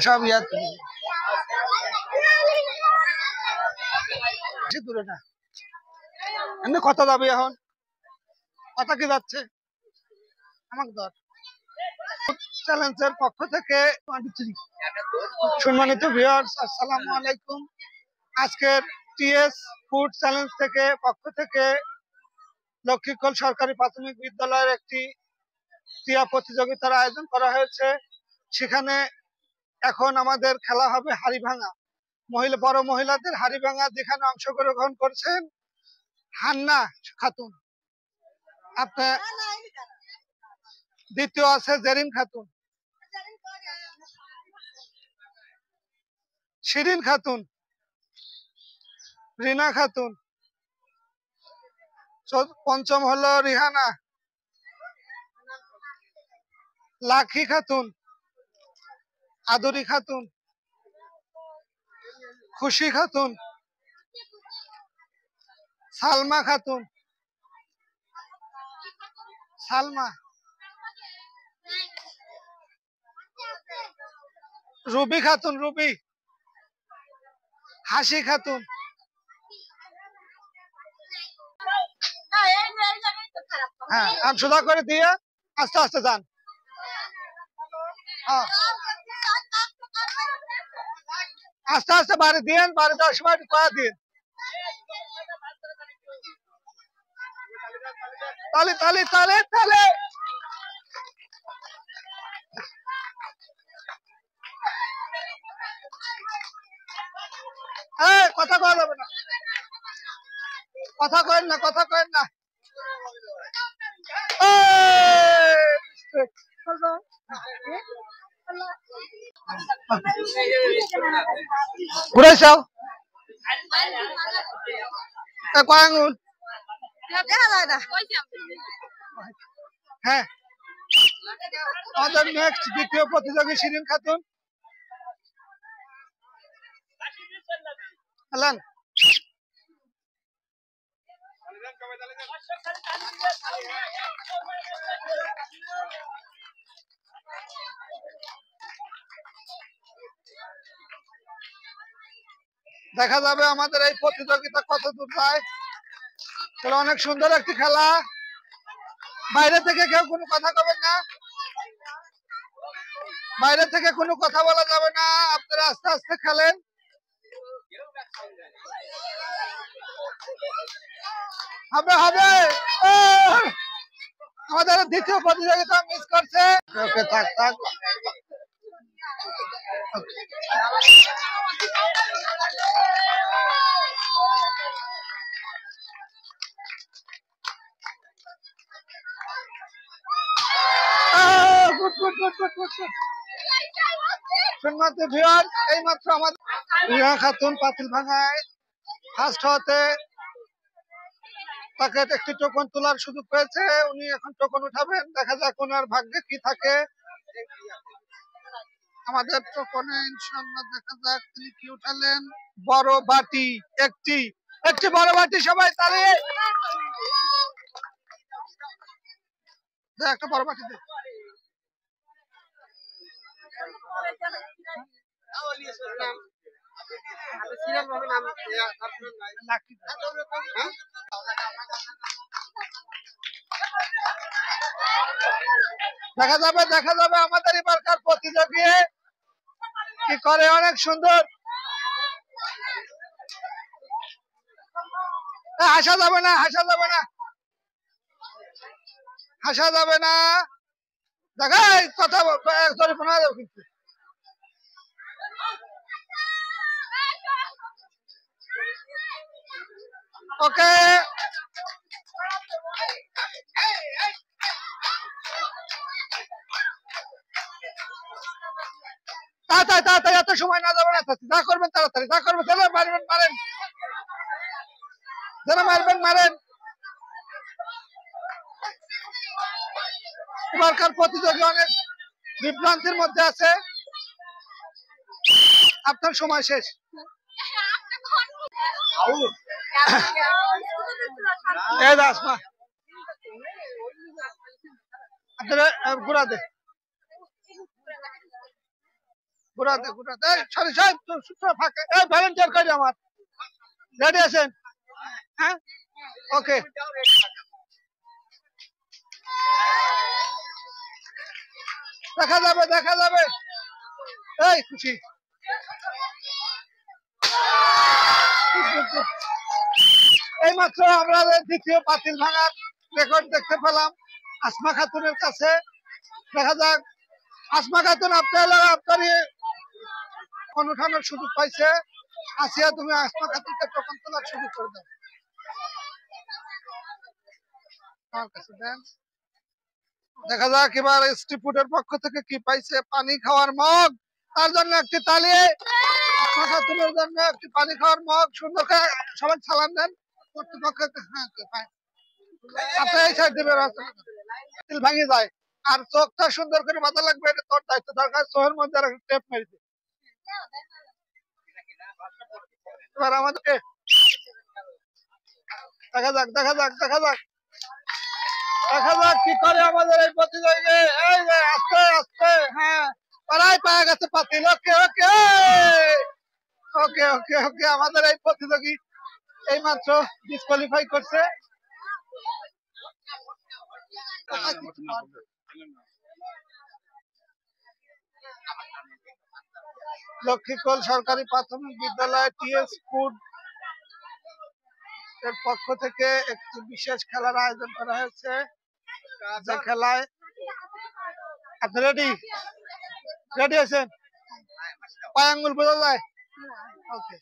সব ইয়াদ দূরে না এমনি কত দাবি এখন কত কি যাচ্ছে আমাকে ধর চ্যালেঞ্জের পক্ষ থেকে সম্মানিত ভিউয়ার্স আসসালামু আলাইকুম। আজকের টিএস ফুড চ্যালেঞ্জ থেকে পক্ষ থেকে লক্ষ্মীকোল সরকারি প্রাথমিক বিদ্যালয়ের একটি ক্রীড়া প্রতিযোগিতার আয়োজন করা হয়েছে। সেখানে এখন আমাদের খেলা হবে হাড়ি ভাঙা, বড় মহিলাদের হাড়ি ভাঙা, যেখানে অংশগ্রহণ করছেন হান্না খাতুন, আপনার দ্বিতীয় আছে জেরিন খাতুন, শিরিন খাতুন, রিনা খাতুন, পঞ্চম হলো রিহানা, লাখি খাতুন, আদুরি খাতুন, খুশি খাতুন, সালমা খাতুন, সালমা, রুবি খাতুন, রুবি, হাসি খাতুন। হ্যাঁ আমি সোজা করে দিয়ে আস্তে আস্তে যান। আস্তে আস্তে বাড়ি দিন, বাড়ি দেওয়ার সময় কয়া দিন। তালে তালে তালে তালে কথা কয়া যাবে না, কথা কয়েন না, কথা কয়েন না। ঘুরাইছাও কয় আঙুল? হ্যাঁ আমাদের নেক্সট দ্বিতীয় প্রতিযোগী শিরিন খাতুন। হ্যালেন দেখা যাবে আমাদের এই প্রতিযোগিতা কত দূর যায়। অনেক সুন্দর একটি খেলা। বাইরে থেকে কেউ কোনো কথা বলবেন না, বাইরে থেকে কোনো কথা বলা যাবে না, আপনারা আস্তে আস্তে খেলেন। হবে হবে আমাদের দ্বিতীয় প্রতিযোগিতা মিস করছে। ওকে থাক থাক। এইমাত্র আমাদের রিয়া খাতুন পাতিল ভাঙায় ফার্স্ট হতে তাকে একটি টোকন তোলার সুযোগ পেয়েছে। উনি এখন টোকন উঠাবেন, দেখা যাক ওনার ভাগ্যে কি থাকে। আমাদের টোকনে ইনশাআল্লাহ দেখা যাক তিনি কি উঠালেন। বড় বাটি, একটি একটি বড় বাটি, সবাই তালে একটা বড় বাটি দে। দেখা যাবে দেখা যাবে আমাদের এবারকার প্রতিযোগী কি করে। অনেক সুন্দর, হাসা যাবে না, হাসা যাবে না, হাসা যাবে না। দেখাই কথা শোনা যাবে কিন্তু। ওকে তাড়াতাড়ি তাড়াতাড়ি, এত সময় না যাবে না, যা করবেন তাড়াতাড়ি, যা করবেন চলো, মারবেন মারেন, যারা মারবেন মারেন। এবারকার প্রতিযোগী অনেক বিভ্রান্তির মধ্যে আছে। আপনার সময় শেষ। ঘুরা দে ঘুরা দে ঘুরা দে সরি সাহেব সূত্র ফাঁকা এই ভলেন্টিয়ার করি আমার রেডি আছেন হ্যাঁ ওকে দেখা যাবে এই খুশি এই মাত্র আমরা দ্বিতীয় পাতিল ভাঙার রেকর্ড দেখতে পেলাম আসমা খাতুনের কাছে দেখা যাক আসমা খাতুন আপনার অনুষ্ঠানের সুযোগ পাইছে আসিয়া তুমি আসমা খাতুনকে টোকন তোলার সুযোগ করে দাও আমার কাছে দেন দেখা যাক এবার স্ট্রিট ফুডের পক্ষ থেকে কি পাইছে পানি খাওয়ার মগ তার জন্য একটি তালি আসমা খাতুনের জন্য একটি পানি খাওয়ার মগ সুন্দর করে সবাই সালাম দেন কর্তৃপক্ষকে হ্যাঁ আপনি এই সাইড দেবেন পাতিল ভাঙে যায় আর চোখটা সুন্দর করে বাঁধা লাগবে এটা তোর দায়িত্ব দরকার চোখের মধ্যে আর টেপ মেরেছে এবার আমাদেরকে দেখা যাক কি করে আমাদের এই প্রতিযোগী এই যে আস্তে আস্তে হ্যাঁ পাড়ায় পাওয়া গেছে পাতিল ওকে আমাদের এই প্রতিযোগী এই মাত্র ডিসকোয়ালিফাই করছে লক্ষ্মীকোল সরকারি প্রাথমিক বিদ্যালয় টিএস ফুড এর পক্ষ থেকে একটি বিশেষ খেলার আয়োজন করা হয়েছে যে খেলায় আপনি রেডি আছেন কয় আঙ্গুল বোঝা যায় ওকে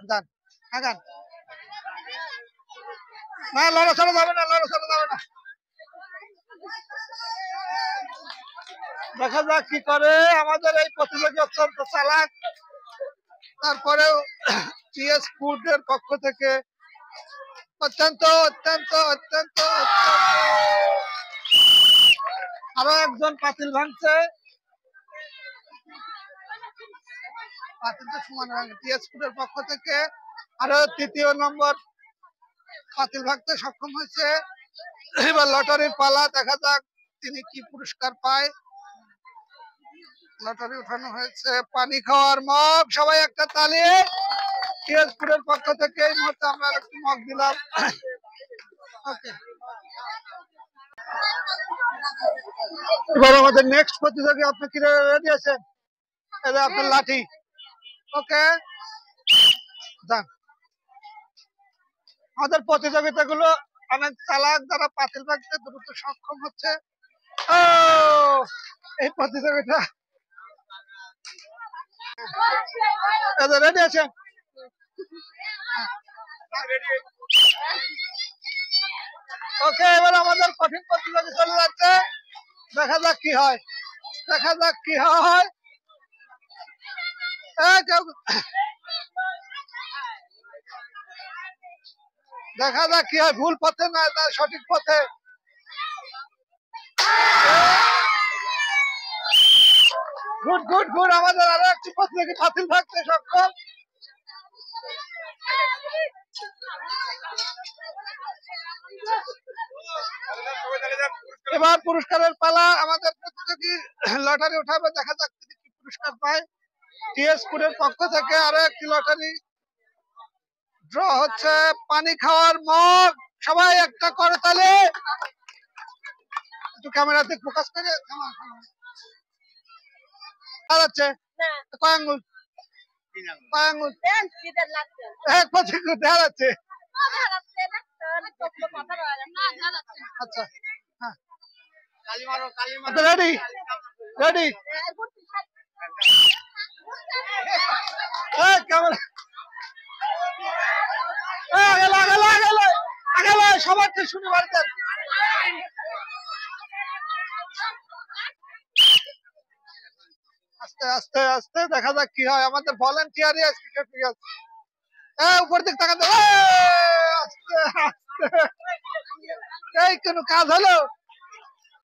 যান আগান না লড়াছড়া যাবে না দেখা যাক কি করে আমাদের এই প্রতিযোগী অত্যন্ত চালাক তারপরেও টিএস ফুড এর পক্ষ থেকে অত্যন্ত আরো একজন পাতিল ভাঙছে পাতিলটা সমান ভাঙে টিএস ফুড এর পক্ষ থেকে আরো তৃতীয় নম্বর পাতিল ভাঙতে সক্ষম হয়েছে এবার লটারির পালা দেখা যাক তিনি কি পুরস্কার পায় লটারি উঠানো হয়েছে পানি খাওয়ার মগ সবাই একটা তালি টিএস ফুড এর পক্ষ থেকে এই মুহূর্তে আমরা একটি মগ দিলাম ওকে এবার আমাদের নেক্সট প্রতিযোগী আপনি কি রেডি আছেন এটা আপনার লাঠি ওকে যান আমাদের প্রতিযোগিতাগুলো অনেক চালাক যারা পাতিল ভাঙতে দ্রুত সক্ষম হচ্ছে এই প্রতিযোগিতা রেডি আছেন ওকে এবার আমাদের কঠিন প্রতিযোগী চলে যাচ্ছে দেখা যাক কি হয় দেখা যাক কি হয় ভুল পথে না সঠিক পথে গুড আমাদের আরো একটি প্রতিযোগী পাতিল ভাঙতে সক্ষম এবার পুরস্কারের পালা আমাদের প্রতিযোগী লটারি উঠাবে দেখা যাক কি পুরস্কার পায় টিএস ফুড এর পক্ষ থেকে আরো একটি লটারি ড্র হচ্ছে পানি খাওয়ার মগ সবাই একটা করে তালে একটু ক্যামেরাতে ফোকাস করে যাচ্ছে কয় আঙ্গুল এক পাশে দেখা যাচ্ছে আচ্ছা হ্যাঁ রেডি ক্যামেরা সবার শুনে বাড়তেন আস্তে আস্তে দেখা যাক কি হয় আমাদের ভলান্টিয়ারই আজকে ঠিক আছে উপর দিক তাকাতে আস্তে এই কোনো কাজ হলো